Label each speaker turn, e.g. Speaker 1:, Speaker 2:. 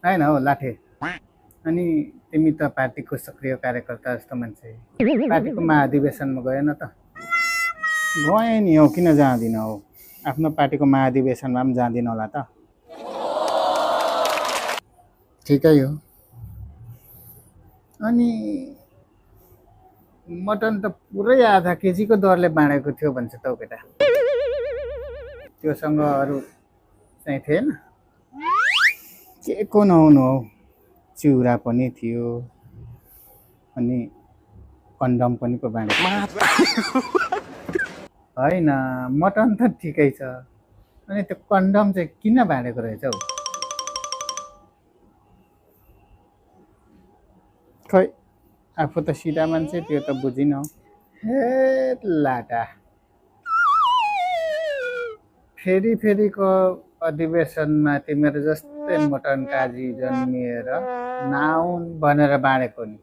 Speaker 1: होइन हो लाठे। अनि तिमी त पार्टीको सक्रिय कार्यकर्ता जस्तो मान्छे, पार्टीको महाधिवेशनमा गएन त? गएँ नि हौ, किन जाँदिनँ हौ? आफ्नो पार्टीको महाधिवेशनमा पनि जाँदिनँ होला त? ठिकै हो। अनि मटन त पुरै आधा केजीको दरले बाँडेको थियो भन्छ त हौ केटा। त्योसँग अरू चाहिँ थिएन? के को नहुनु हौ, चिउरा पनि थियो अनि कन्डम पनि पो बाँडेको। होइन, मटन त ठिकै छ, अनि त्यो कन्डम चाहिँ किन बाँडेको रहेछ हौ? खै, आफू त सिधा मान्छे, त्यो त बुझिनँ। हे लाटा, फेरि फेरिको अधिवेशनमा तिमीहरू जस्तै मटन काजी जन्मिएर नाउन् भनेर बाँडेको नि।